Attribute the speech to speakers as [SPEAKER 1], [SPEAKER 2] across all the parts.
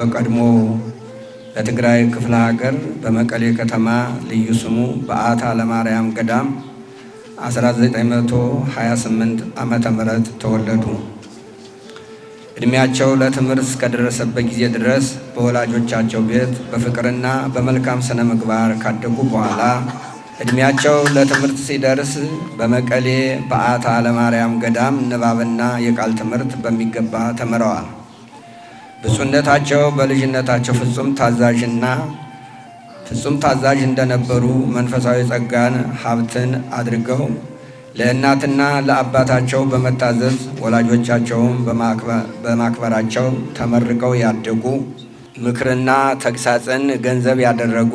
[SPEAKER 1] በቀድሞ በትግራይ ክፍለ ሀገር በመቀሌ ከተማ ልዩ ስሙ በዓታ ለማርያም ገዳም 1928 ዓመተ ምህረት ተወለዱ። እድሜያቸው ለትምህርት እስከደረሰበት ጊዜ ድረስ በወላጆቻቸው ቤት በፍቅርና በመልካም ስነ ምግባር ካደጉ በኋላ እድሜያቸው ለትምህርት ሲደርስ በመቀሌ በዓታ ለማርያም ገዳም ንባብና የቃል ትምህርት በሚገባ ተምረዋል። ብፁዕነታቸው በልጅነታቸው ፍጹም ታዛዥ እንደነበሩ መንፈሳዊ ጸጋን ሀብትን አድርገው ለእናትና ለአባታቸው በመታዘዝ ወላጆቻቸውን በማክበራቸው ተመርቀው ያደጉ፣ ምክርና ተግሳጽን ገንዘብ ያደረጉ፣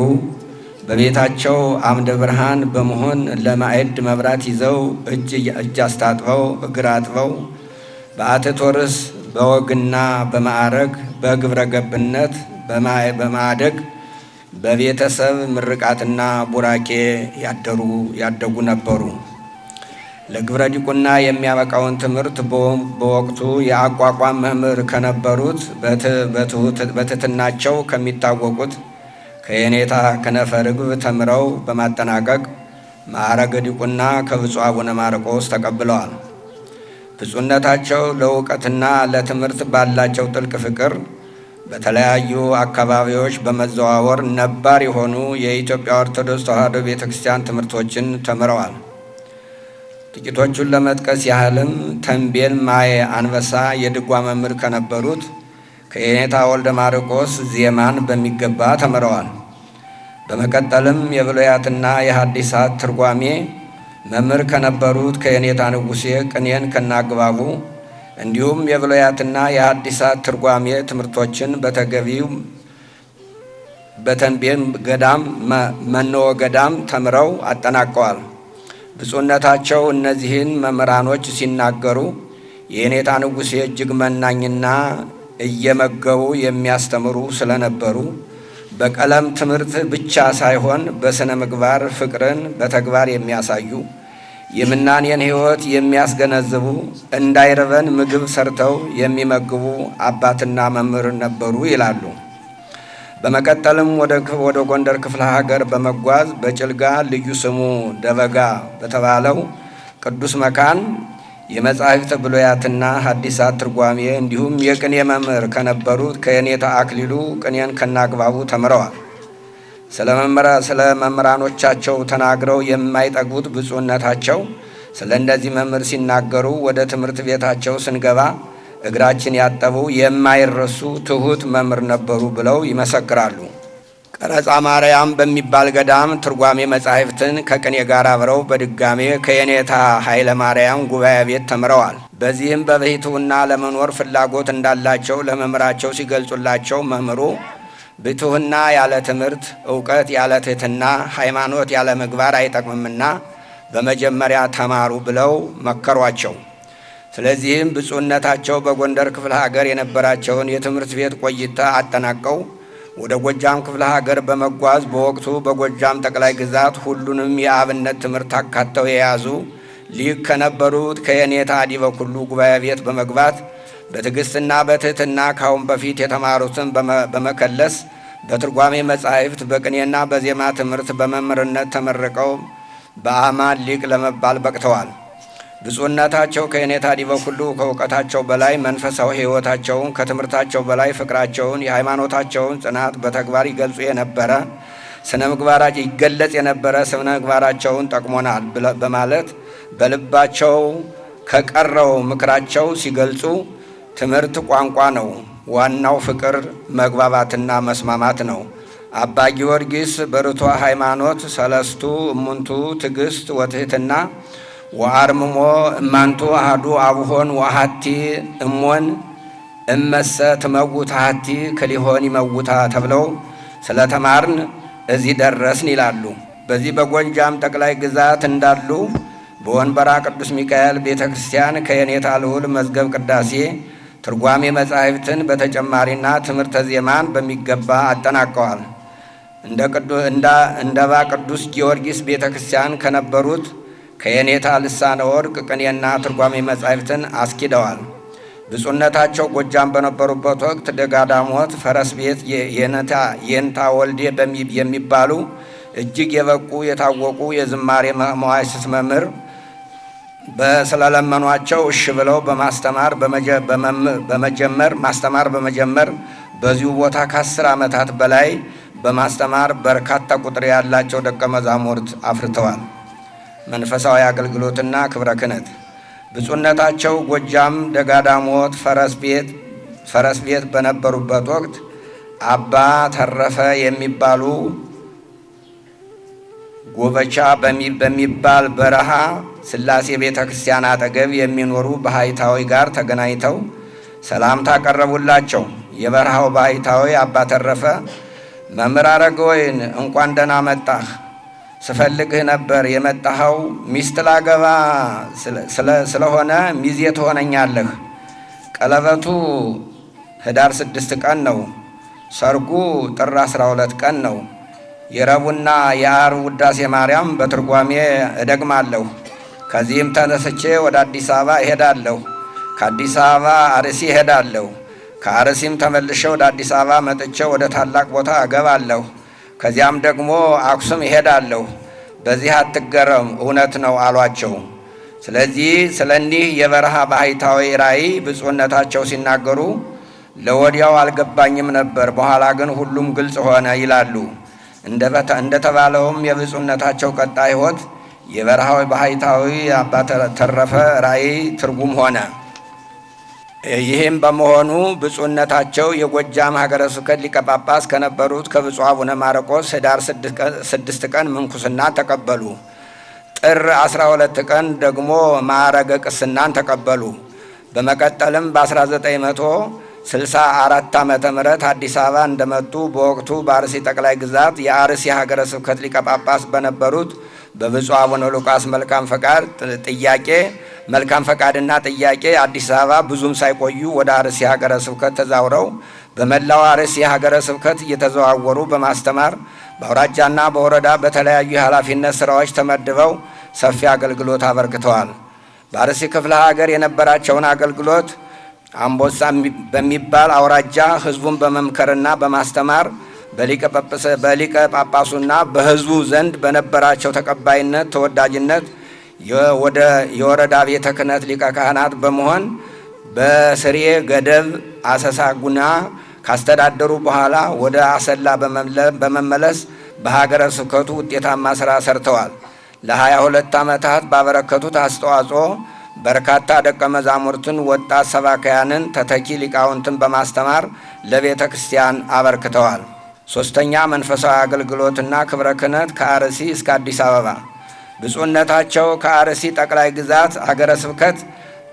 [SPEAKER 1] በቤታቸው አምደ ብርሃን በመሆን ለማዕድ መብራት ይዘው እጅ አስታጥበው እግር አጥበው በአትቶ ርዕስ በወግና በማዕረግ በግብረ ገብነት በማደግ በቤተሰብ ምርቃትና ቡራኬ ያደጉ ነበሩ። ለግብረ ዲቁና የሚያበቃውን ትምህርት በወቅቱ የአቋቋም መምህር ከነበሩት በትሕትናቸው ከሚታወቁት ከየኔታ ከነፈ ርግብ ተምረው በማጠናቀቅ ማዕረገ ዲቁና ከብፁዕ አቡነ ማርቆስ ተቀብለዋል። ብፁዕነታቸው ለእውቀትና ለትምህርት ባላቸው ጥልቅ ፍቅር በተለያዩ አካባቢዎች በመዘዋወር ነባር የሆኑ የኢትዮጵያ ኦርቶዶክስ ተዋሕዶ ቤተክርስቲያን ትምህርቶችን ተምረዋል። ጥቂቶቹን ለመጥቀስ ያህልም ተንቤን ማየ አንበሳ የድጓ መምህር ከነበሩት ከየኔታ ወልደ ማርቆስ ዜማን በሚገባ ተምረዋል። በመቀጠልም የብሉያትና የሐዲሳት ትርጓሜ መምህር ከነበሩት ከየኔታ ንጉሴ ቅኔን ከናግባቡ እንዲሁም የብሉያትና የሐዲሳት ትርጓሜ ትምህርቶችን በተገቢው በተንቤን ገዳም መነወ ገዳም ተምረው አጠናቀዋል። ብፁዕነታቸው እነዚህን መምህራኖች ሲናገሩ የየኔታ ንጉሴ እጅግ መናኝና እየመገቡ የሚያስተምሩ ስለነበሩ በቀለም ትምህርት ብቻ ሳይሆን በስነ ምግባር ፍቅርን በተግባር የሚያሳዩ የምናኔን ሕይወት የሚያስገነዝቡ እንዳይረበን ምግብ ሰርተው የሚመግቡ አባትና መምህር ነበሩ ይላሉ። በመቀጠልም ወደ ጎንደር ክፍለ ሀገር በመጓዝ በጭልጋ ልዩ ስሙ ደበጋ በተባለው ቅዱስ መካን የመጻሕፍተ ብሉያትና ሐዲሳት ትርጓሜ እንዲሁም የቅኔ መምህር ከነበሩት ከየኔታ አክሊሉ ቅኔን ከናግባቡ ተምረዋል። ስለ መምህራኖቻቸው ተናግረው የማይጠግቡት ብፁዕነታቸው ስለ እነዚህ መምህር ሲናገሩ ወደ ትምህርት ቤታቸው ስንገባ እግራችን ያጠቡ የማይረሱ ትሑት መምህር ነበሩ ብለው ይመሰክራሉ። ቀረጻ ማርያም በሚባል ገዳም ትርጓሜ መጻሕፍትን ከቅኔ ጋር አብረው በድጋሜ ከየኔታ ኃይለ ማርያም ጉባኤ ቤት ተምረዋል። በዚህም በብሕትውና ለመኖር ፍላጎት እንዳላቸው ለመምህራቸው ሲገልጹላቸው መምህሩ ብሕትውና ያለ ትምህርት፣ እውቀት ያለ ትሕትና፣ ሃይማኖት ያለ ምግባር አይጠቅምምና በመጀመሪያ ተማሩ ብለው መከሯቸው። ስለዚህም ብፁዕነታቸው በጎንደር ክፍለ ሀገር የነበራቸውን የትምህርት ቤት ቆይታ አጠናቀው ወደ ጎጃም ክፍለ ሀገር በመጓዝ በወቅቱ በጎጃም ጠቅላይ ግዛት ሁሉንም የአብነት ትምህርት አካተው የያዙ ሊቅ ከነበሩት ከየኔታ ዲበኩሉ ጉባኤ ቤት በመግባት በትዕግስትና በትሕትና ካሁን በፊት የተማሩትን በመከለስ በትርጓሜ መጻሕፍት በቅኔና በዜማ ትምህርት በመምህርነት ተመርቀው በአማን ሊቅ ለመባል በቅተዋል። ብፁዕነታቸው ከየኔታ ዲበኩሉ ከእውቀታቸው በላይ መንፈሳዊ ሕይወታቸውን፣ ከትምህርታቸው በላይ ፍቅራቸውን፣ የሃይማኖታቸውን ጽናት በተግባር ይገልጹ የነበረ ይገለጽ የነበረ ስነ ምግባራቸውን ጠቅሞናል በማለት በልባቸው ከቀረው ምክራቸው ሲገልጹ ትምህርት ቋንቋ ነው፣ ዋናው ፍቅር መግባባትና መስማማት ነው። አባ ጊዮርጊስ በርቱዐ ሃይማኖት ሰለስቱ እሙንቱ ትዕግስት ወትሕትና ወአርምሞ እማንቱ አሐዱ አብሆን ወአሐቲ እሞን እመሰ ትመውት አሐቲ ክሊሆን ይመውታ ተብለው ስለተማርን እዚህ ደረስን ይላሉ። በዚህ በጎጃም ጠቅላይ ግዛት እንዳሉ በወንበራ ቅዱስ ሚካኤል ቤተ ክርስቲያን ከየኔታ ልዑል መዝገብ ቅዳሴ ትርጓሜ መጻሕፍትን በተጨማሪና ትምህርተ ዜማን በሚገባ አጠናቀዋል። እንደ አባ ቅዱስ ጊዮርጊስ ቤተ ክርስቲያን ከነበሩት ከየኔታ ልሳነ ወርቅ ቅኔና ትርጓሜ መጻሕፍትን አስኪደዋል። ብፁዕነታቸው ጎጃም በነበሩበት ወቅት ደጋዳሞት ፈረስ ቤት የንታ ወልዴ የሚባሉ እጅግ የበቁ የታወቁ የዝማሬ መዋሥዕት መምህር ስለለመኗቸው እሺ ብለው ማስተማር በመጀመር በዚሁ ቦታ ከ10 ዓመታት በላይ በማስተማር በርካታ ቁጥር ያላቸው ደቀ መዛሙርት አፍርተዋል። መንፈሳዊ አገልግሎትና ክብረ ክህነት ብፁዕነታቸው ጎጃም ደጋዳሞት ፈረስ ቤት በነበሩበት ወቅት አባ ተረፈ የሚባሉ ጎበቻ በሚባል በረሃ ሥላሴ ቤተ ክርስቲያን አጠገብ የሚኖሩ ባሕታዊ ጋር ተገናኝተው ሰላምታ ቀረቡላቸው። የበረሃው ባሕታዊ አባ ተረፈ መምህር አረጋወይን እንኳን ደህና መጣህ፣ ስፈልግህ ነበር የመጣኸው። ሚስት ላገባ ስለሆነ ሚዜ ትሆነኛለህ። ቀለበቱ ህዳር 6 ቀን ነው። ሰርጉ ጥር 12 ቀን ነው። የረቡዕና የዓርብ ውዳሴ ማርያም በትርጓሜ እደግማለሁ። ከዚህም ተነስቼ ወደ አዲስ አበባ እሄዳለሁ። ከአዲስ አበባ አርሲ እሄዳለሁ። ከአርሲም ተመልሼ ወደ አዲስ አበባ መጥቼ ወደ ታላቅ ቦታ እገባለሁ። ከዚያም ደግሞ አክሱም እሄዳለሁ። በዚህ አትገረም፣ እውነት ነው አሏቸው። ስለዚህ ስለኒህ የበረሃ ባሕታዊ ራእይ ብፁዕነታቸው ሲናገሩ ለወዲያው አልገባኝም ነበር፣ በኋላ ግን ሁሉም ግልጽ ሆነ ይላሉ። እንደተባለውም የብፁዕነታቸው ቀጣይ ሕይወት የበረሃዊ ባሕታዊ አባ ተረፈ ራእይ ትርጉም ሆነ። ይህም በመሆኑ ብፁዕነታቸው የጎጃም ሀገረ ስብከት ሊቀ ጳጳስ ከነበሩት ከብፁዕ አቡነ ማርቆስ ህዳር 6 ቀን ምንኩስና ተቀበሉ። ጥር 12 ቀን ደግሞ ማዕረገ ቅስናን ተቀበሉ። በመቀጠልም በ1964 ዓመተ ምህረት አዲስ አበባ እንደመጡ በወቅቱ በአርሲ ጠቅላይ ግዛት የአርሲ ሀገረ ስብከት ሊቀ ጳጳስ በነበሩት በብፁዕ አቡነ ሉቃስ መልካም ፈቃድና ጥያቄ አዲስ አበባ ብዙም ሳይቆዩ ወደ አርሲ ሀገረ ስብከት ተዛውረው በመላው አርሲ ሀገረ ስብከት እየተዘዋወሩ በማስተማር በአውራጃና በወረዳ በተለያዩ የኃላፊነት ስራዎች ተመድበው ሰፊ አገልግሎት አበርክተዋል። በአርሲ ክፍለ ሀገር የነበራቸውን አገልግሎት አምቦሳ በሚባል አውራጃ ህዝቡን በመምከርና በማስተማር በሊቀ ጳጳሱና በህዝቡ ዘንድ በነበራቸው ተቀባይነት ተወዳጅነት የወረዳ ቤተ ክህነት ሊቀ ካህናት በመሆን በስሬ ገደብ አሰሳ ጉና ካስተዳደሩ በኋላ ወደ አሰላ በመመለስ በሀገረ ስብከቱ ውጤታማ ሥራ ሰርተዋል። ለ22 ዓመታት ባበረከቱት አስተዋጽኦ በርካታ ደቀ መዛሙርትን፣ ወጣት ሰባካያንን፣ ተተኪ ሊቃውንትን በማስተማር ለቤተ ክርስቲያን አበርክተዋል። ሶስተኛ መንፈሳዊ አገልግሎትና ክብረ ክህነት ከአርሲ እስከ አዲስ አበባ ብፁዕነታቸው ከአርሲ ጠቅላይ ግዛት አገረ ስብከት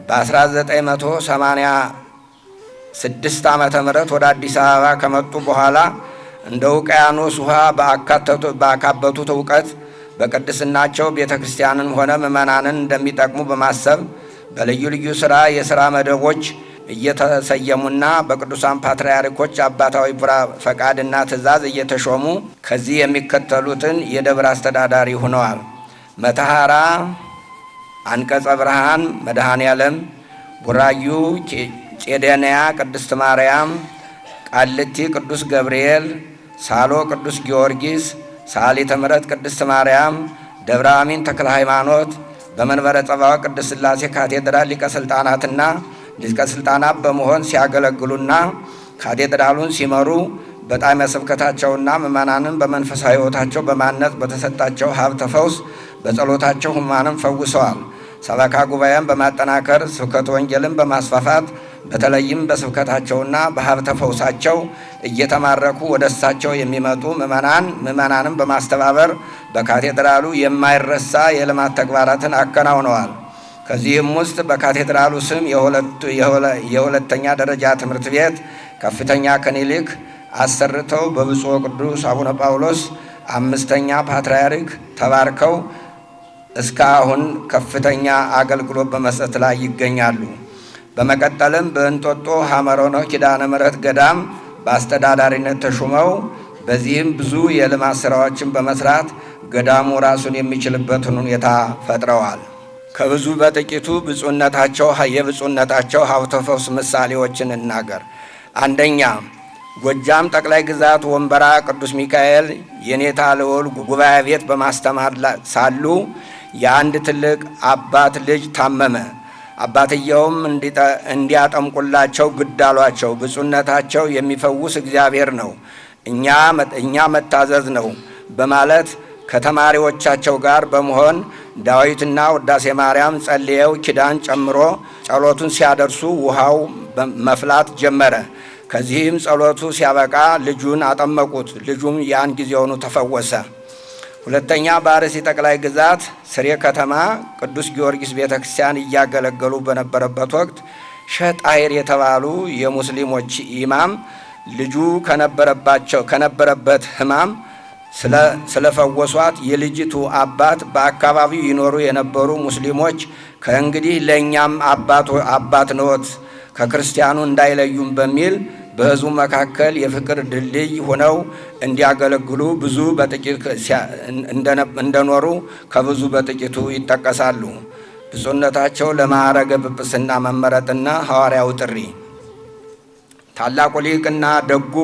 [SPEAKER 1] በ1986 ዓመተ ምህረት ወደ አዲስ አበባ ከመጡ በኋላ እንደ ውቅያኖስ ውሃ ባካበቱት እውቀት በቅድስናቸው ቤተ ክርስቲያንን ሆነ ምእመናንን እንደሚጠቅሙ በማሰብ በልዩ ልዩ የሥራ መደቦች እየተሰየሙና በቅዱሳን ፓትርያርኮች አባታዊ ፈቃድና ትእዛዝ እየተሾሙ ከዚህ የሚከተሉትን የደብር አስተዳዳሪ ሆነዋል። መተሐራ አንቀጸ ብርሃን መድኃኔ ዓለም፣ ቡራዩ ቄደንያ ቅድስት ማርያም፣ ቃልቲ ቅዱስ ገብርኤል፣ ሳሎ ቅዱስ ጊዮርጊስ፣ ሳሊተ ምሕረት ቅድስት ማርያም፣ ደብረ አሚን ተክለ ሃይማኖት፣ በመንበረ ጸባዖት ቅድስት ሥላሴ ካቴድራል ሊቀ ሥልጣናት በመሆን ሲያገለግሉና ካቴድራሉን ሲመሩ በጣዕመ ስብከታቸውና ምእመናንን በመንፈሳዊ ሕይወታቸው በማነጽ በተሰጣቸው ሀብተ ፈውስ በጸሎታቸው ሕሙማንን ፈውሰዋል። ሰበካ ጉባኤን በማጠናከር ስብከተ ወንጌልን በማስፋፋት በተለይም በስብከታቸውና በሀብተ ፈውሳቸው እየተማረኩ ወደ እሳቸው የሚመጡ ምእመናንን በማስተባበር በካቴድራሉ የማይረሳ የልማት ተግባራትን አከናውነዋል። ከዚህም ውስጥ በካቴድራሉ ስም የሁለተኛ ደረጃ ትምህርት ቤት ከፍተኛ ክሊኒክ አሰርተው በብፁዕ ቅዱስ አቡነ ጳውሎስ 5ኛ ፓትርያርክ ተባርከው እስካሁን ከፍተኛ አገልግሎት በመስጠት ላይ ይገኛሉ። በመቀጠልም በእንጦጦ ሐመሮኖ ኪዳነ ምሕረት ገዳም በአስተዳዳሪነት ተሹመው በዚህም ብዙ የልማት ስራዎችን በመስራት ገዳሙ ራሱን የሚችልበትን ሁኔታ ፈጥረዋል። ከብዙ በጥቂቱ የብፁዕነታቸው ሀብተ ፈውስ ምሳሌዎችን እናገር። አንደኛ፣ ጎጃም ጠቅላይ ግዛት ወንበራ ቅዱስ ሚካኤል የኔታ ልዑል ጉባኤ ቤት በማስተማር ሳሉ የአንድ ትልቅ አባት ልጅ ታመመ። አባትየውም እንዲያጠምቁላቸው ግድ አሏቸው። ብፁዕነታቸው የሚፈውስ እግዚአብሔር ነው፣ እኛ መታዘዝ ነው በማለት ከተማሪዎቻቸው ጋር በመሆን ዳዊትና ውዳሴ ማርያም ጸልየው ኪዳን ጨምሮ ጸሎቱን ሲያደርሱ ውሃው መፍላት ጀመረ። ከዚህም ጸሎቱ ሲያበቃ ልጁን አጠመቁት። ልጁም ያን ጊዜውኑ ተፈወሰ። ሁለተኛ፣ በአርሲ ጠቅላይ ግዛት ስሬ ከተማ ቅዱስ ጊዮርጊስ ቤተ ክርስቲያን እያገለገሉ በነበረበት ወቅት ሸጣይር የተባሉ የሙስሊሞች ኢማም ልጁ ከነበረበት ሕማም ስለፈወሷት የልጅቱ አባት በአካባቢው ይኖሩ የነበሩ ሙስሊሞች ከእንግዲህ ለእኛም አባት ነዎት ከክርስቲያኑ እንዳይለዩም በሚል በሕዝቡ መካከል የፍቅር ድልድይ ሆነው እንዲያገለግሉ ብዙ በጥቂት እንደኖሩ ከብዙ በጥቂቱ ይጠቀሳሉ። ብፁዕነታቸው ለማዕረገ ጵጵስና መመረጥና ሐዋርያው ጥሪ። ታላቁ ሊቅና ደጉ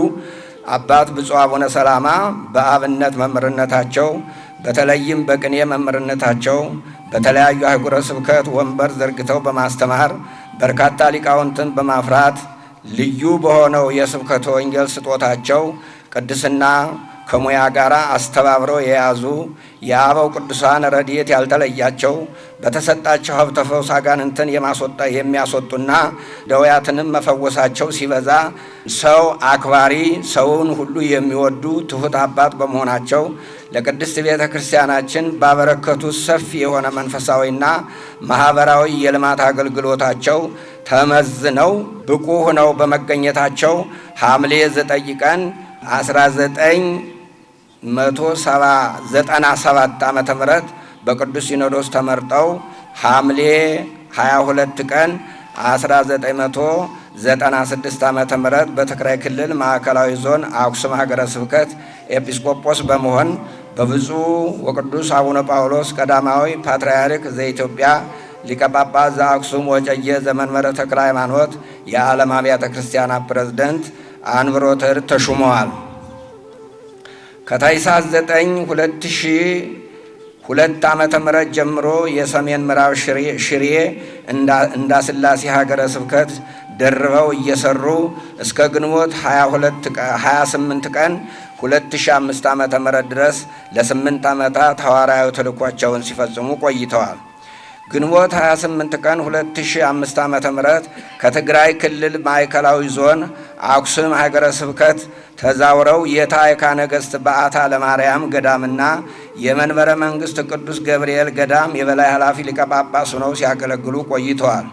[SPEAKER 1] አባት ብፁዕ አቡነ ሰላማ በአብነት መምህርነታቸው በተለይም በቅኔ መምህርነታቸው በተለያዩ አህጉረ ስብከት ወንበር ዘርግተው በማስተማር በርካታ ሊቃውንትን በማፍራት ልዩ በሆነው የስብከተ ወንጌል ስጦታቸው ቅድስና ከሙያ ጋር አስተባብረው የያዙ የአበው ቅዱሳን ረድኤት ያልተለያቸው በተሰጣቸው ሀብተ ፈውስ አጋንንትን የሚያስወጡና ደዌያትንም መፈወሳቸው ሲበዛ ሰው አክባሪ፣ ሰውን ሁሉ የሚወዱ ትሑት አባት በመሆናቸው ለቅድስት ቤተ ክርስቲያናችን ባበረከቱት ሰፊ የሆነ መንፈሳዊና ማህበራዊ የልማት አገልግሎታቸው ተመዝነው ብቁ ሆነው በመገኘታቸው ሐምሌ 9 ቀን 1997 ዓመተ ምህረት በቅዱስ ሲኖዶስ ተመርጠው ሐምሌ 22 ቀን 1996 ዓመተ ምህረት በትግራይ ክልል ማዕከላዊ ዞን አክሱም ሀገረ ስብከት ኤጲስቆጶስ በመሆን በብፁዕ ወቅዱስ አቡነ ጳውሎስ ቀዳማዊ ፓትርያርክ ዘኢትዮጵያ ሊቀ ጳጳስ ዘአክሱም ወዕጨጌ ዘመንበረ ተክለ ሃይማኖት የዓለም አብያተ ክርስቲያናት ፕሬዝዳንት አንብሮተ እድ ተሹመዋል። ከታኅሳስ 9 2002 ዓመተ ምህረት ጀምሮ የሰሜን ምዕራብ ሽሬ እንዳስላሴ ሀገረ ስብከት ደርበው እየሰሩ እስከ ግንቦት 28 ቀን 2005 ዓመተ ምህረት ድረስ ለ8 ዓመታት ሐዋርያዊ ተልእኳቸውን ሲፈጽሙ ቆይተዋል። ግንቦት 28 ቀን 2005 ዓመተ ምህረት ከትግራይ ክልል ማዕከላዊ ዞን አክሱም ሀገረ ስብከት ተዛውረው የታዕካ ነገሥት በዓታ ለማርያም ገዳምና የመንበረ መንግሥት ቅዱስ ገብርኤል ገዳም የበላይ ኃላፊ ሊቀ ጳጳስ ሆነው ሲያገለግሉ ቆይተዋል።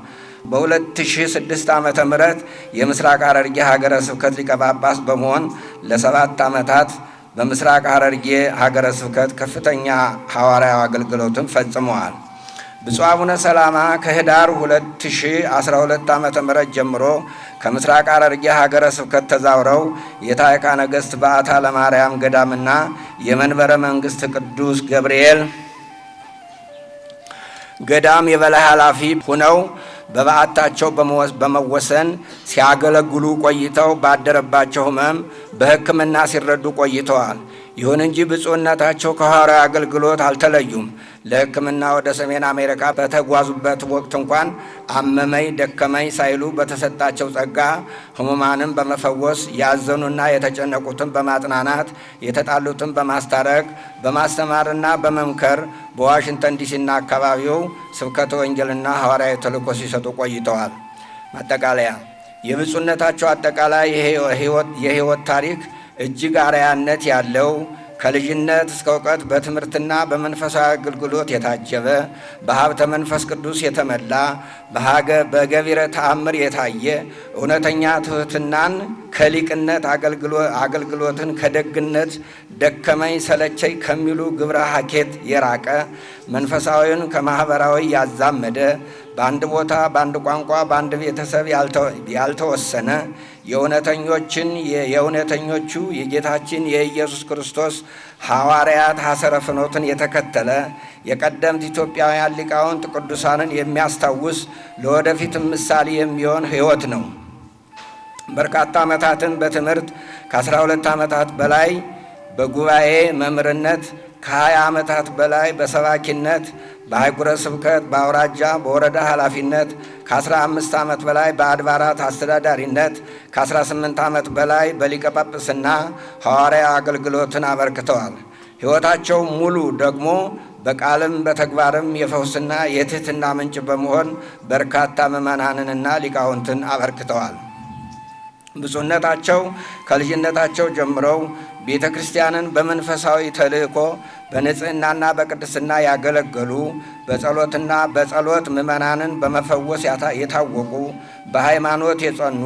[SPEAKER 1] በ2006 ዓመተ ምህረት የምስራቅ ሐረርጌ ሀገረ ስብከት ሊቀ ጳጳስ በመሆን ለ7 ዓመታት በምስራቅ ሐረርጌ ሀገረ ስብከት ከፍተኛ ሐዋርያዊ አገልግሎትን ፈጽመዋል። ብፁዕ አቡነ ሰላማ ከህዳር 2012 ዓመተ ምህረት ጀምሮ ከምስራቅ ሐረርጌ ሀገረ ስብከት ተዛውረው የታዕካ ነገሥት በዓታ ለማርያም ገዳምና የመንበረ መንግሥት ቅዱስ ገብርኤል ገዳም የበላይ ኃላፊ ሆነው በበዓታቸው በመወሰን ሲያገለግሉ ቆይተው ባደረባቸው ሕመም በሕክምና ሲረዱ ቆይተዋል። ይሁን እንጂ ብፁዕነታቸው ከሐዋርያዊ አገልግሎት አልተለዩም። ለሕክምና ወደ ሰሜን አሜሪካ በተጓዙበት ወቅት እንኳን አመመኝ ደከመኝ ሳይሉ በተሰጣቸው ጸጋ ሕሙማንን በመፈወስ ያዘኑና የተጨነቁትን በማጽናናት የተጣሉትን በማስታረቅ በማስተማርና በመምከር በዋሽንግተን ዲሲና አካባቢው ስብከተ ወንጌልና ሐዋርያዊ ተልእኮ ሲሰጡ ቆይተዋል። ማጠቃለያ፣ የብፁዕነታቸው አጠቃላይ የሕይወት ታሪክ እጅግ አርአያነት ያለው ከልጅነት እስከ እውቀት በትምህርትና በመንፈሳዊ አገልግሎት የታጀበ በሀብተ መንፈስ ቅዱስ የተመላ በገቢረ ተአምር የታየ እውነተኛ ትሕትናን ከሊቅነት አገልግሎትን ከደግነት ደከመኝ ሰለቸኝ ከሚሉ ግብረ ሀኬት የራቀ መንፈሳዊውን ከማህበራዊ ያዛመደ በአንድ ቦታ በአንድ ቋንቋ በአንድ ቤተሰብ ያልተወሰነ የእውነተኞቹ የጌታችን የኢየሱስ ክርስቶስ ሐዋርያት ሐሰረ ፍኖትን የተከተለ የቀደምት ኢትዮጵያውያን ሊቃውንት ቅዱሳንን የሚያስታውስ ለወደፊትም ምሳሌ የሚሆን ሕይወት ነው። በርካታ ዓመታትን በትምህርት ከ12 ዓመታት በላይ በጉባኤ መምህርነት ከ20 ዓመታት በላይ በሰባኪነት በአህጉረ ስብከት በአውራጃ በወረዳ ኃላፊነት ከ15 ዓመት በላይ በአድባራት አስተዳዳሪነት ከ18 ዓመት በላይ በሊቀ ጳጳስና ሐዋርያ አገልግሎትን አበርክተዋል። ሕይወታቸው ሙሉ ደግሞ በቃልም በተግባርም የፈውስና የትሕትና ምንጭ በመሆን በርካታ ምዕመናንንና ሊቃውንትን አበርክተዋል። ብፁዕነታቸው ከልጅነታቸው ጀምረው ቤተ ክርስቲያንን በመንፈሳዊ ተልእኮ በንጽህናና በቅድስና ያገለገሉ፣ በጸሎትና በጸሎት ምዕመናንን በመፈወስ የታወቁ፣ በሃይማኖት የጸኑ፣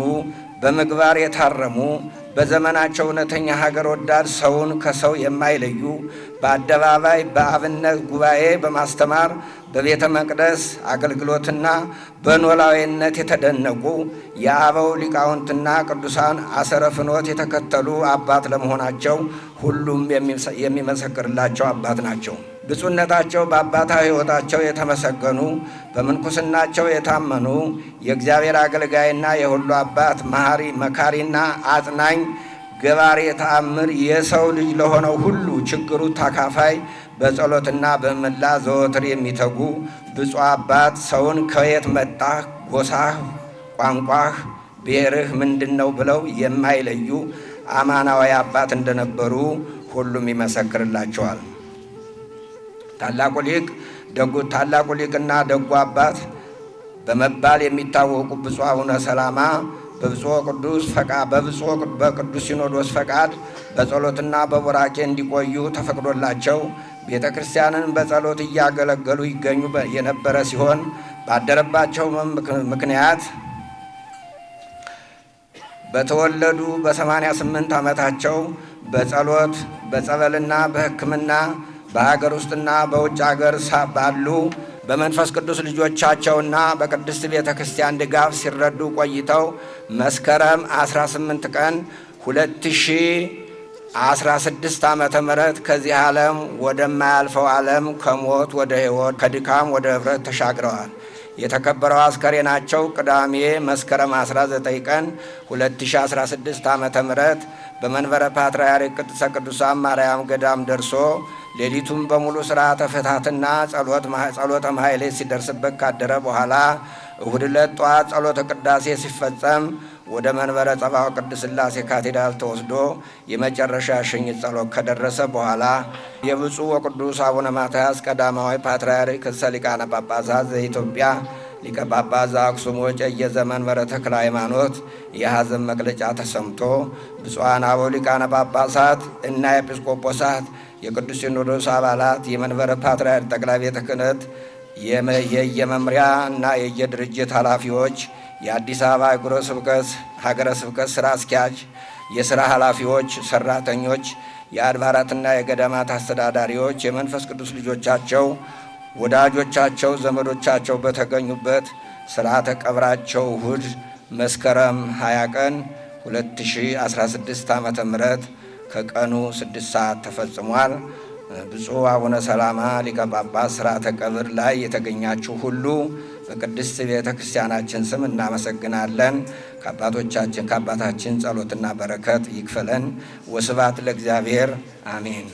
[SPEAKER 1] በምግባር የታረሙ፣ በዘመናቸው እውነተኛ ሀገር ወዳድ ሰውን ከሰው የማይለዩ፣ በአደባባይ በአብነት ጉባኤ በማስተማር በቤተ መቅደስ አገልግሎትና በኖላዊነት የተደነቁ የአበው ሊቃውንትና ቅዱሳን አሰረ ፍኖት የተከተሉ አባት ለመሆናቸው ሁሉም የሚመሰክርላቸው አባት ናቸው። ብፁዕነታቸው በአባታዊ ሕይወታቸው የተመሰገኑ፣ በምንኩስናቸው የታመኑ የእግዚአብሔር አገልጋይና የሁሉ አባት መሐሪ መካሪና አጽናኝ ገባሬ ተአምር የሰው ልጅ ለሆነው ሁሉ ችግሩ ተካፋይ በጸሎትና በምህላ ዘወትር የሚተጉ ብፁዕ አባት ሰውን ከየት መጣህ፣ ጎሳህ፣ ቋንቋህ፣ ብሔርህ ምንድን ነው ብለው የማይለዩ አማናዊ አባት እንደነበሩ ሁሉም ይመሰክርላቸዋል። ታላቁ ሊቅና ደጉ አባት በመባል የሚታወቁ ብፁዕ አቡነ ሰላማ በቅዱስ ሲኖዶስ ፈቃድ በጸሎትና በቡራኬ እንዲቆዩ ተፈቅዶላቸው ቤተ ክርስቲያንን በጸሎት እያገለገሉ ይገኙ የነበረ ሲሆን ባደረባቸው ምክንያት በተወለዱ በ88 ዓመታቸው በጸሎት በጸበልና በሕክምና በሀገር ውስጥና በውጭ ሀገር ባሉ በመንፈስ ቅዱስ ልጆቻቸውና በቅድስት ቤተ ክርስቲያን ድጋፍ ሲረዱ ቆይተው መስከረም 18 ቀን 2016 ዓመተ ምህረት ከዚህ ዓለም ወደማያልፈው ዓለም ከሞት ወደ ሕይወት ከድካም ወደ ኅብረት ተሻግረዋል። የተከበረው አስከሬናቸው ቅዳሜ መስከረም 19 ቀን 2016 ዓመተ ምህረት በመንበረ ፓትርያርክ ቅድስተ ቅዱሳን ማርያም ገዳም ደርሶ ሌሊቱን በሙሉ ሥርዓተ ፍትሐትና ጸሎተ ማሕሌት ሲደርስበት ካደረ በኋላ እሁድ ዕለት ጠዋት ጸሎተ ቅዳሴ ሲፈጸም ወደ መንበረ ጸባዖት ቅድስት ሥላሴ ካቴድራል ተወስዶ የመጨረሻ ሽኝት ጸሎት ከደረሰ በኋላ የብፁዕ ወቅዱስ አቡነ ማትያስ ቀዳማዊ ፓትርያርክ ርእሰ ሊቃነ ጳጳሳት ዘኢትዮጵያ ሊቀ ጳጳስ ዘአክሱም ወዕጨጌ ዘመንበረ ተክለ ሃይማኖት የሐዘን መግለጫ ተሰምቶ ብፁዓን አበው ሊቃነ ጳጳሳት እና ኤጲስቆጶሳት፣ የቅዱስ ሲኖዶስ አባላት፣ የመንበረ ፓትርያርክ ጠቅላይ ቤተ ክህነት የየመምሪያ እና የየድርጅት ኃላፊዎች፣ የአዲስ አበባ ሀገረ ስብከት ሥራ አስኪያጅ፣ የሥራ ኃላፊዎች፣ ሠራተኞች፣ የአድባራትና የገዳማት አስተዳዳሪዎች፣ የመንፈስ ቅዱስ ልጆቻቸው፣ ወዳጆቻቸው፣ ዘመዶቻቸው በተገኙበት ሥርዓተ ቀብራቸው እሁድ መስከረም 20 ቀን 2016 ዓመተ ምህረት ከቀኑ 6 ሰዓት ተፈጽሟል። ብፁዕ አቡነ ሰላማ ሊቀ ጳጳስ ሥርዓተ ቀብር ላይ የተገኛችሁ ሁሉ በቅድስት ቤተ ክርስቲያናችን ስም እናመሰግናለን። ከአባታችን ጸሎትና በረከት ይክፈለን። ወስብሐት ለእግዚአብሔር አሜን።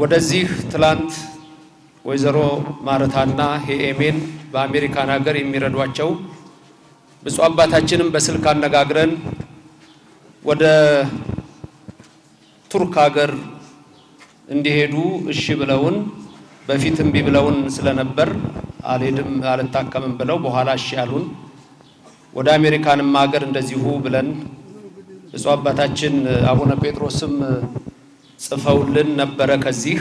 [SPEAKER 2] ወደዚህ ትላንት ወይዘሮ ማረታና ሄኤሜን በአሜሪካን ሀገር የሚረዷቸው ብፁዕ አባታችንም በስልክ አነጋግረን ወደ ቱርክ ሀገር እንዲሄዱ እሺ ብለውን በፊትም ቢብለውን ስለነበር አልሄድም አልታከምም ብለው በኋላ እሺ ያሉን ወደ አሜሪካንም ሀገር እንደዚሁ ብለን ብፁዕ አባታችን አቡነ ጴጥሮስም ጽፈውልን ነበር ከዚህ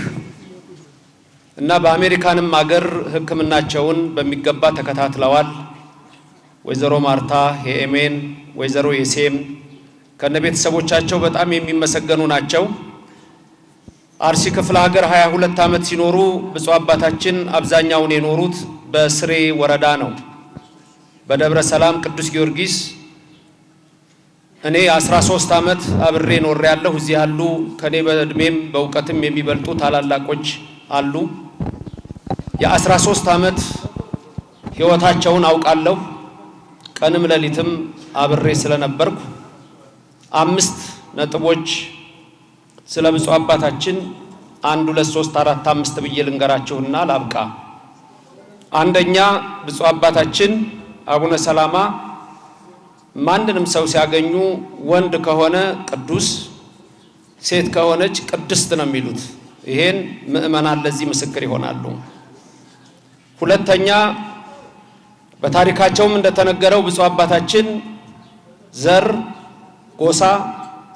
[SPEAKER 2] እና በአሜሪካንም ሀገር ሕክምናቸውን በሚገባ ተከታትለዋል። ወይዘሮ ማርታ ሄኤሜን ወይዘሮ የሴም ከነቤተሰቦቻቸው በጣም የሚመሰገኑ ናቸው። አርሲ ክፍለ ሀገር 22 ዓመት ሲኖሩ ብፁዕ አባታችን አብዛኛውን የኖሩት በስሬ ወረዳ ነው። በደብረ ሰላም ቅዱስ ጊዮርጊስ እኔ 13 ዓመት አብሬ ኖሬ ያለሁ። እዚህ ያሉ ከኔ በእድሜም በእውቀትም የሚበልጡ ታላላቆች አሉ። የ13 ዓመት ህይወታቸውን አውቃለሁ። ቀንም ለሊትም አብሬ ስለነበርኩ 5 ነጥቦች ስለ ብፁዕ አባታችን 1 2 3 4 5 ብዬ ልንገራችሁና ላብቃ። አንደኛ ብፁዕ አባታችን አቡነ ሰላማ ማንንም ሰው ሲያገኙ ወንድ ከሆነ ቅዱስ ሴት ከሆነች ቅድስት ነው የሚሉት። ይሄን ምእመናን ለዚህ ምስክር ይሆናሉ። ሁለተኛ በታሪካቸውም እንደተነገረው ብፁዕ አባታችን ዘር፣ ጎሳ፣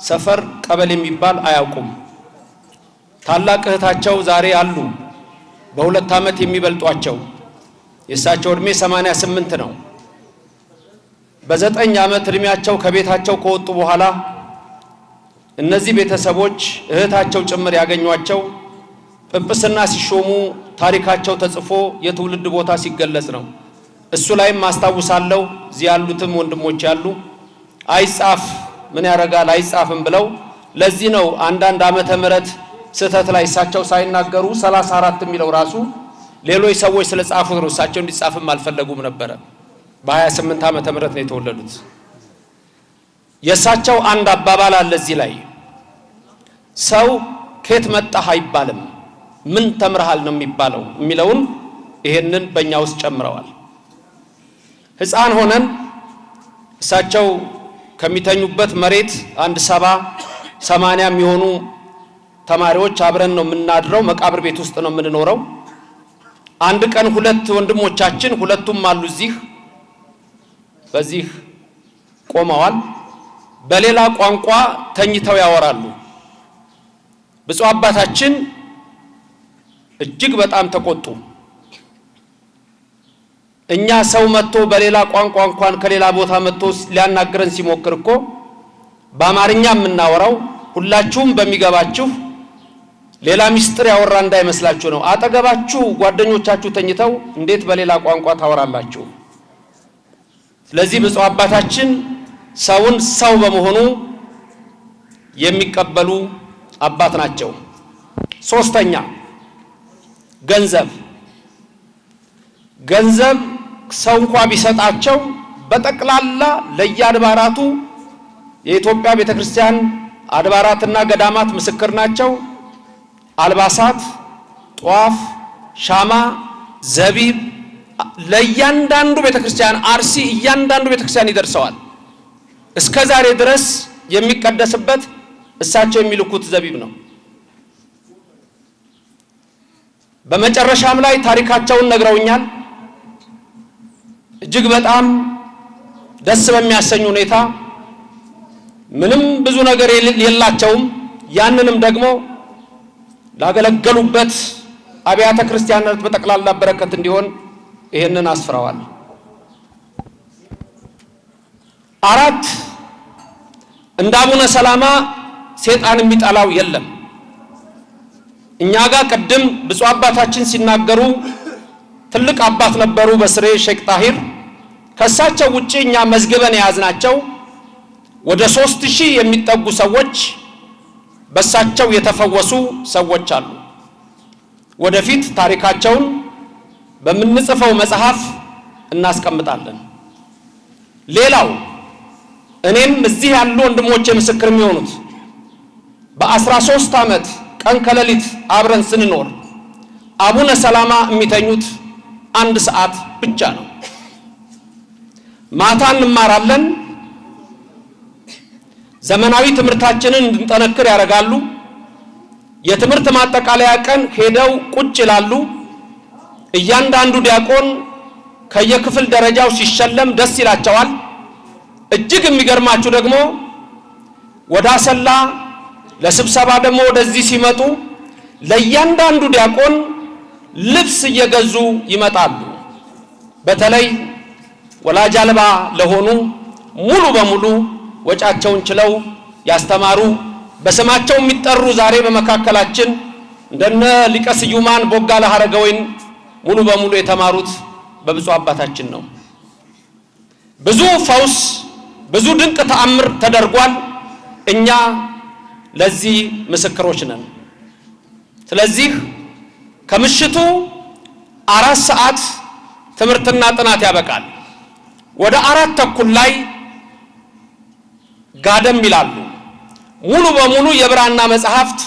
[SPEAKER 2] ሰፈር፣ ቀበሌ የሚባል አያውቁም። ታላቅ እህታቸው ዛሬ አሉ በ2 ዓመት የሚበልጧቸው። የእሳቸው እድሜ 88 ነው። በ9 ዓመት እድሜያቸው ከቤታቸው ከወጡ በኋላ እነዚህ ቤተሰቦች እህታቸው ጭምር ያገኟቸው ጵጵስና ሲሾሙ ታሪካቸው ተጽፎ የትውልድ ቦታ ሲገለጽ ነው። እሱ ላይም ማስታወሳለሁ። እዚህ ያሉትም ወንድሞች ያሉ አይጻፍ ምን ያረጋል አይጻፍም ብለው ለዚህ ነው አንዳንድ ዓመተ ምህረት ስህተት ላይ እሳቸው ሳይናገሩ 34 የሚለው ራሱ ሌሎች ሰዎች ስለጻፉት ነው። እሳቸው እንዲጻፍም አልፈለጉም ነበር። በ28 ዓመተ ምህረት ነው የተወለዱት። የእሳቸው አንድ አባባል አለ እዚህ ላይ ሰው ከየት መጣህ አይባልም ምን ተምረሃል ነው የሚባለው የሚለውን ይሄንን በእኛ ውስጥ ጨምረዋል። ሕፃን ሆነን እሳቸው ከሚተኙበት መሬት 70-80 የሚሆኑ ተማሪዎች አብረን ነው የምናድረው። መቃብር ቤት ውስጥ ነው የምንኖረው። አንድ ቀን 2 ወንድሞቻችን ሁለቱም አሉ እዚህ በዚህ ቆመዋል። በሌላ ቋንቋ ተኝተው ያወራሉ። ብፁዕ አባታችን እጅግ በጣም ተቆጡ። እኛ ሰው መጥቶ በሌላ ቋንቋ እንኳን ከሌላ ቦታ መጥቶ ሊያናግረን ሲሞክር እኮ በአማርኛ የምናወራው ሁላችሁም በሚገባችሁ ሌላ ሚስጥር ያወራ እንዳይመስላችሁ ነው። አጠገባችሁ ጓደኞቻችሁ ተኝተው እንዴት በሌላ ቋንቋ ታወራላችሁ? ስለዚህ ብፁዕ አባታችን ሰውን ሰው በመሆኑ የሚቀበሉ አባት ናቸው። ሶስተኛ ገንዘብ ሰው እንኳን ቢሰጣቸው በጠቅላላ ለየአድባራቱ የኢትዮጵያ ቤተክርስቲያን አድባራትና ገዳማት ምስክር ናቸው። አልባሳት፣ ጧፍ፣ ሻማ፣ ዘቢብ ለእያንዳንዱ ቤተክርስቲያን አርሲ እያንዳንዱ ቤተክርስቲያን ይደርሰዋል። እስከዛሬ ድረስ የሚቀደስበት እሳቸው የሚልኩት ዘቢብ ነው። በመጨረሻም ላይ ታሪካቸውን ነግረውኛል። እጅግ በጣም ደስ በሚያሰኝ ሁኔታ ምንም ብዙ ነገር የላቸውም። ያንንም ደግሞ ላገለገሉበት አብያተ ክርስቲያናት በጠቅላላ በረከት እንዲሆን ይሄንን አስፍረዋል። 4 እንደ አቡነ ሰላማ ሰይጣን የሚጠላው የለም። እኛ ጋር ቀደም ብፁዕ አባታችን ሲናገሩ ትልቅ አባት ነበሩ በስሬ ሼክ ጣሂር። ከሳቸው ውጪ እኛ መዝግበን የያዝናቸው ወደ 3000 የሚጠጉ ሰዎች በሳቸው የተፈወሱ ሰዎች አሉ። ወደፊት ታሪካቸውን በምንጽፈው መጽሐፍ እናስቀምጣለን። ሌላው እኔም እዚህ ያሉ ወንድሞቼ ምስክር የሚሆኑት በ13 ዓመት ቀን ከሌሊት አብረን ስንኖር አቡነ ሰላማ የሚተኙት 1 ሰዓት ብቻ ነው። ማታ እንማራለን። ዘመናዊ ትምህርታችንን እንድንጠነክር ያደርጋሉ። የትምህርት ማጠቃለያ ቀን ሄደው ቁጭ ይላሉ። እያንዳንዱ ዲያቆን ከየክፍል ደረጃው ሲሸለም ደስ ይላቸዋል። እጅግ የሚገርማችሁ ደግሞ ወደ አሰላ ለስብሰባ ደግሞ ወደዚህ ሲመጡ ለእያንዳንዱ ዲያቆን ልብስ እየገዙ ይመጣሉ። በተለይ ወላጅ አልባ ለሆኑ ሙሉ በሙሉ ወጫቸውን ችለው ያስተማሩ በስማቸው የሚጠሩ ዛሬ በመካከላችን እንደነ ሊቀ ስዩማን ቦጋለ ሐረገወይን ሙሉ በሙሉ የተማሩት በብፁዕ አባታችን ነው። ብዙ ፈውስ፣ ብዙ ድንቅ ተአምር ተደርጓል። እኛ ለዚህ ምስክሮች ነን። ስለዚህ ከምሽቱ 4 ሰዓት ትምህርትና ጥናት ያበቃል። ወደ 4 ተኩል ላይ ጋደም ይላሉ። ሙሉ በሙሉ የብራና መጽሐፍት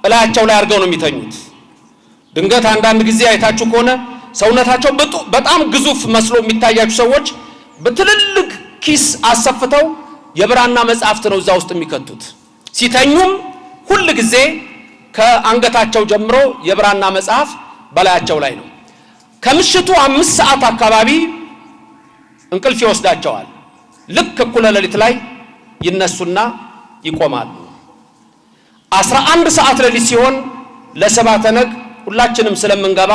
[SPEAKER 2] እላያቸው ላይ አድርገው ነው የሚተኙት። ድንገት አንዳንድ ጊዜ አይታችሁ ከሆነ ሰውነታቸው በጣም ግዙፍ መስሎ የሚታያችሁ ሰዎች በትልልቅ ኪስ አሰፍተው የብራና መጽሐፍት ነው እዛ ውስጥ የሚከቱት። ሲተኙም ሁሉ ጊዜ ከአንገታቸው ጀምሮ የብራና መጽሐፍ በላያቸው ላይ ነው። ከምሽቱ 5 ሰዓት አካባቢ እንቅልፍ ይወስዳቸዋል። ልክ እኩለ ሌሊት ላይ ይነሱና ይቆማሉ። 11 ሰዓት ሌሊት ሲሆን ለሰባተ ነግ ሁላችንም ስለምንገባ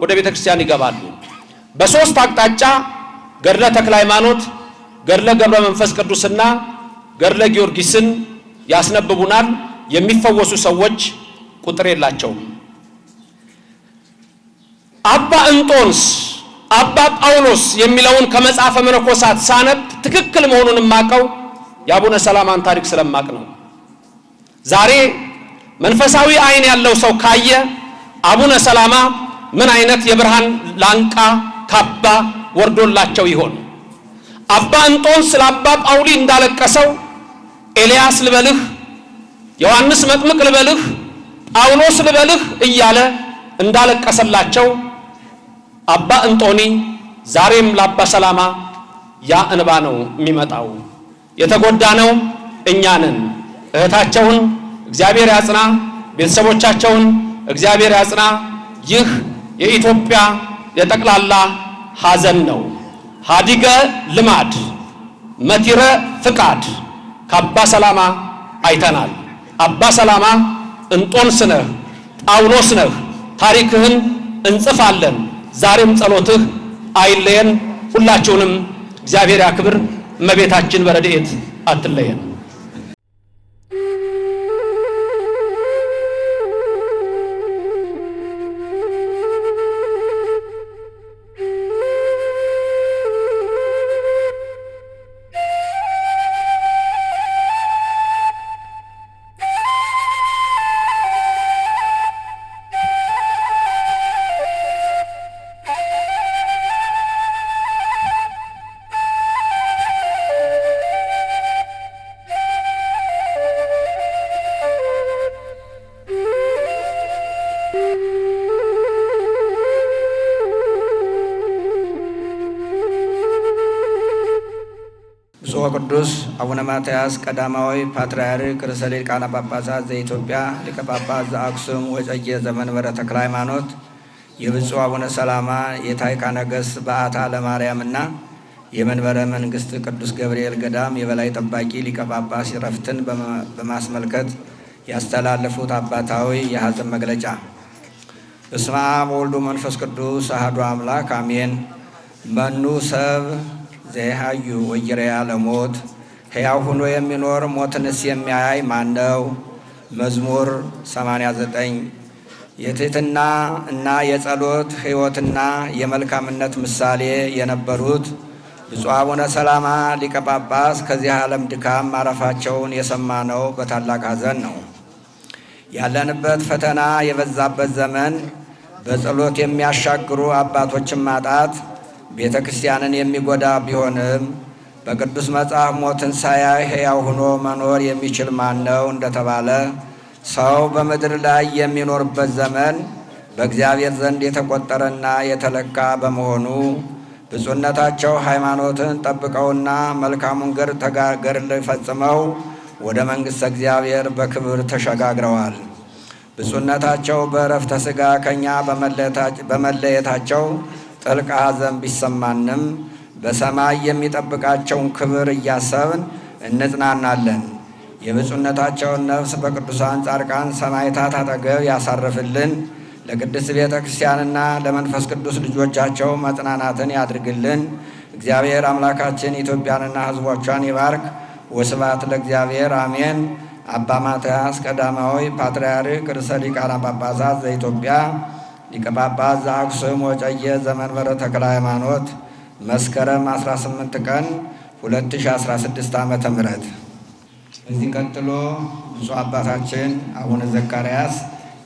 [SPEAKER 2] ወደ ቤተክርስቲያን ይገባሉ። በ3 አቅጣጫ ገድለ ተክለ ሃይማኖት፣ ገድለ ገብረ መንፈስ ቅዱስና ገድለ ጊዮርጊስን ያስነብቡናል። የሚፈወሱ ሰዎች ቁጥር የላቸውም። አባ እንጦንስ አባ ጳውሎስ የሚለውን ከመጽሐፈ መነኮሳት ሳነብ ትክክል መሆኑን ማቀው የአቡነ ሰላማን ታሪክ ስለማቅ ነው። ዛሬ መንፈሳዊ አይን ያለው ሰው ካየ አቡነ ሰላማ ምን አይነት የብርሃን ላንቃ ካባ ወርዶላቸው ይሆን? አባ እንጦንስ ለአባ ጳውሊ እንዳለቀሰው ኤልያስ ልበልህ፣ ዮሐንስ መጥምቅ ልበልህ፣ ጳውሎስ ልበልህ እያለ እንዳለቀሰላቸው አባ እንጦኒ ዛሬም ለአባ ሰላማ ያ እንባ ነው የሚመጣው። የተጎዳነው እኛ ነን። እህታቸውን እግዚአብሔር ያጽና፣ ቤተሰቦቻቸውን እግዚአብሔር ያጽና። ይህ የኢትዮጵያ የጠቅላላ ሐዘን ነው። ሀዲገ ልማድ መቲረ ፍቃድ ከአባ ሰላማ አይተናል። አባ ሰላማ እንጦንስ ነህ፣ ጳውሎስ ነህ፣ ታሪክህን እንጽፋለን። ዛሬም ጸሎትህ አይለየን። ሁላችሁንም እግዚአብሔር ያክብር። እመቤታችን በረድኤት አትለየን።
[SPEAKER 1] ብፁዕ ወቅዱስ አቡነ ማትያስ ቀዳማዊ ፓትርያርክ ርዕሰ ሊቃነ ጳጳሳት ዘኢትዮጵያ ሊቀ ጳጳስ ዘአክሱም ወዕጨጌ ዘመንበረ ተክለ ሃይማኖት የብፁዕ አቡነ ሰላማ የታዕካ ነገሥት በዓታ ለማርያምና የመንበረ መንግሥት ቅዱስ ገብርኤል ገዳም የበላይ ጠባቂ ሊቀ ጳጳስ ዕረፍትን በማስመልከት ያስተላለፉት አባታዊ የሐዘን መግለጫ። በስመ አብ ወወልድ ወመንፈስ ቅዱስ አሐዱ አምላክ አሜን። መኑ ሰብ ዘይሃዩ ወይሬያ ለሞት ሕያው ሆኖ የሚኖር ሞትንስ የሚያይ ማን ነው? መዝሙር 89 የትሕትና እና የጸሎት ሕይወትና የመልካምነት ምሳሌ የነበሩት ብፁዕ አቡነ ሰላማ ሊቀ ጳጳስ ከዚህ ዓለም ድካም ማረፋቸውን የሰማነው በታላቅ ሐዘን ነው። ያለንበት ፈተና የበዛበት ዘመን በጸሎት የሚያሻግሩ አባቶችን ማጣት ቤተ ክርስቲያንን የሚጎዳ ቢሆንም በቅዱስ መጽሐፍ ሞትን ሳያይ ሕያው ሆኖ መኖር የሚችል ማን ነው እንደተባለ ሰው በምድር ላይ የሚኖርበት ዘመን በእግዚአብሔር ዘንድ የተቆጠረና የተለካ በመሆኑ ብፁዕነታቸው ሃይማኖትን ጠብቀውና መልካሙን ገድል ፈጽመው ወደ መንግሥተ እግዚአብሔር በክብር ተሸጋግረዋል። ብፁዕነታቸው በዕረፍተ ሥጋ ከእኛ በመለየታቸው ጥልቅ ሐዘን ቢሰማንም በሰማይ የሚጠብቃቸውን ክብር እያሰብን እንጽናናለን። የብፁዕነታቸውን ነፍስ በቅዱሳን ጻድቃን ሰማዕታት አጠገብ ያሳርፍልን። ለቅድስት ቤተ ክርስቲያንና ለመንፈስ ቅዱስ ልጆቻቸው መጽናናትን ያድርግልን። እግዚአብሔር አምላካችን ኢትዮጵያንና ሕዝቦቿን ይባርክ። ወስብሐት ለእግዚአብሔር አሜን። አባ ማትያስ ቀዳማዊ ፓትርያርክ ርእሰ ሊቃነ ጳጳሳት ዘኢትዮጵያ ሊቀ ጳጳስ ዘአክሱም ወዕጨጌ ዘመንበረ ተክለ ሃይማኖት መስከረም 18 ቀን 2016 ዓመተ ምህረት። እዚህ ቀጥሎ ብፁዕ አባታችን አቡነ ዘካርያስ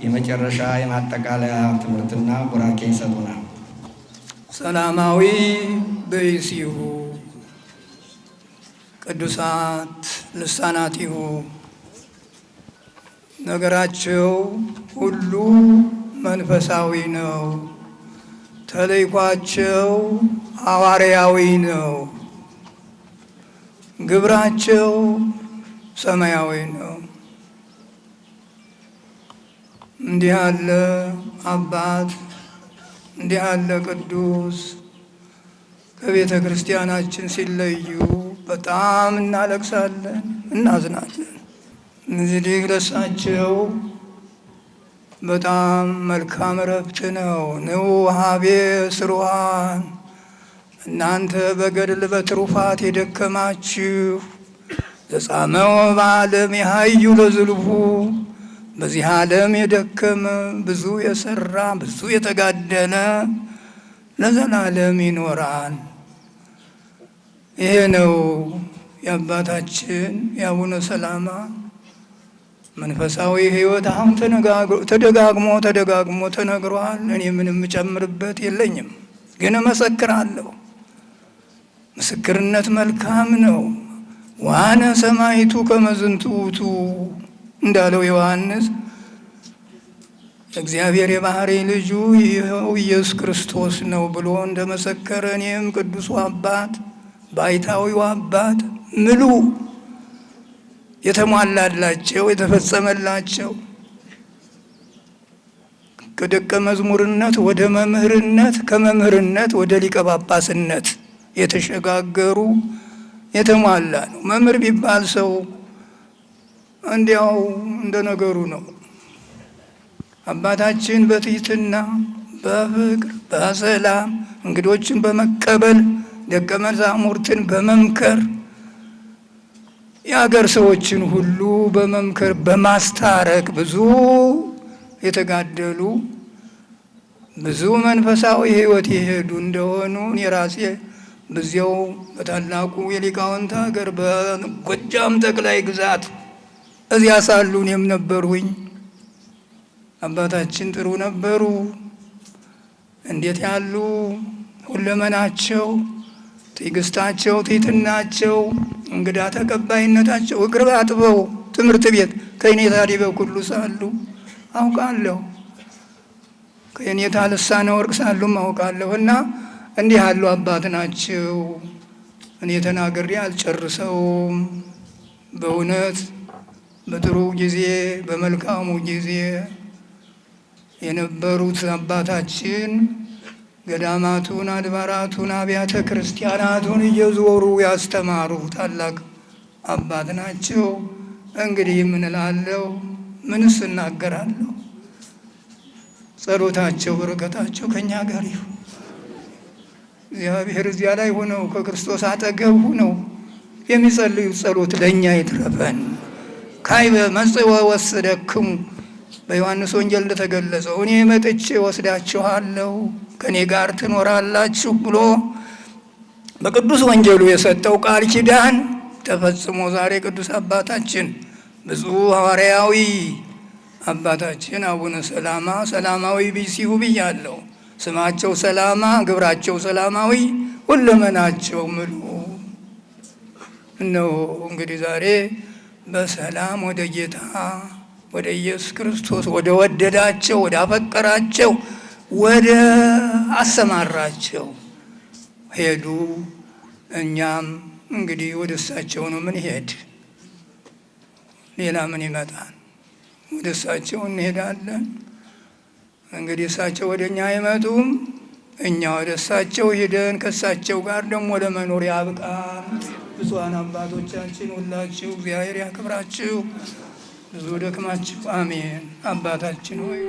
[SPEAKER 1] የመጨረሻ የማጠቃለያ ትምህርትና ቡራኬ ይሰጡናል።
[SPEAKER 3] ሰላማዊ ብእሲሁ ቅዱሳት ልሳናቲሁ ነገራቸው ሁሉ መንፈሳዊ ነው። ተልእኳቸው ሐዋርያዊ ነው። ግብራቸው ሰማያዊ ነው። እንዲህ ያለ አባት እንዲህ ያለ ቅዱስ ከቤተ ክርስቲያናችን ሲለዩ በጣም እናለቅሳለን፣ እናዝናለን። እንግዲህ ለሳቸው በጣም መልካም ረፍት ነው። ንዑ ሀቤ ስሩሃን እናንተ በገድል በትሩፋት የደከማችሁ ዘጻመው በዓለም የሃዩ ለዝልሁ በዚህ ዓለም የደከመ ብዙ የሰራ ብዙ የተጋደለ ለዘላለም ይኖራል። ይሄ ነው የአባታችን የአቡነ ሰላማ መንፈሳዊ ሕይወት። አሁን ተደጋግሞ ተነግሯል። እኔ ምንም ጨምርበት የለኝም፣ ግን እመሰክራለሁ። ምስክርነት መልካም ነው። ዋነ ሰማይቱ ከመዝንቱ ውእቱ እንዳለው ዮሐንስ እግዚአብሔር የባህሪ ልጁ ይኸው ኢየሱስ ክርስቶስ ነው ብሎ እንደመሰከረ እኔም ቅዱሱ አባት ባይታዊው አባት ምሉ የተሟላላቸው የተፈጸመላቸው ከደቀ መዝሙርነት ወደ መምህርነት ከመምህርነት ወደ ሊቀ ጳጳስነት የተሸጋገሩ የተሟላ ነው። መምህር ቢባል ሰው እንዲያው እንደ ነገሩ ነው። አባታችን በትሕትና በፍቅር በሰላም እንግዶችን በመቀበል ደቀ መዛሙርትን በመምከር የአገር ሰዎችን ሁሉ በመምከር በማስታረቅ ብዙ የተጋደሉ ብዙ መንፈሳዊ ሕይወት የሄዱ እንደሆኑ እኔ ራሴ በዚያው በታላቁ የሊቃውንት ሀገር በጎጃም ጠቅላይ ግዛት እዚያ ሳሉ እኔም ነበርሁኝ። አባታችን ጥሩ ነበሩ። እንዴት ያሉ ሁለመናቸው፣ ትዕግስታቸው፣ ትሕትናቸው፣ እንግዳ ተቀባይነታቸው እግር አጥበው ትምህርት ቤት ከኔታ ዲበ ኩሉ ሳሉ አውቃለሁ። ከኔታ ልሳነ ወርቅ ሳሉም አውቃለሁ። እና እንዲህ ያሉ አባት ናቸው። እኔ ተናግሬ አልጨርሰውም። በእውነት በጥሩ ጊዜ በመልካሙ ጊዜ የነበሩት አባታችን ገዳማቱን፣ አድባራቱን፣ አብያተ ክርስቲያናቱን እየዞሩ ያስተማሩ ታላቅ አባት ናቸው። እንግዲህ ምን እላለሁ? ምንስ እናገራለሁ? ጸሎታቸው በረከታቸው ከእኛ ጋር ይሁን። እግዚአብሔር እዚያ ላይ ሆነው ከክርስቶስ አጠገብ ሆነው የሚጸልዩት ጸሎት ለእኛ ይትረፈን። ካይበ መጽወ ወስደክሙ በዮሐንስ ወንጌል እንደተገለጸው እኔ መጥቼ ወስዳችኋለሁ ከእኔ ጋር ትኖራላችሁ ብሎ በቅዱስ ወንጌሉ የሰጠው ቃል ኪዳን ተፈጽሞ ዛሬ ቅዱስ አባታችን ብፁዕ ሐዋርያዊ አባታችን አቡነ ሰላማ ሰላማዊ ቢሲሁ ብያለሁ። ስማቸው ሰላማ፣ ግብራቸው ሰላማዊ፣ ሁለመናቸው ምሉ ነው። እንግዲህ ዛሬ በሰላም ወደ ጌታ ወደ ኢየሱስ ክርስቶስ ወደ ወደዳቸው ወደ አፈቀራቸው ወደ አሰማራቸው ሄዱ። እኛም እንግዲህ ወደ እሳቸው ነው ምን ሄድ፣ ሌላ ምን ይመጣል? ወደ እሳቸው እንሄዳለን። እንግዲህ እሳቸው ወደ እኛ አይመጡም። እኛ ወደ እሳቸው ሂደን ከእሳቸው ጋር ደግሞ ለመኖር ያብቃን። ብፁዓን አባቶቻችን ሁላችሁ እግዚአብሔር ያክብራችሁ። ብዙ ደክማችሁ አሜን። አባታችን ሆይ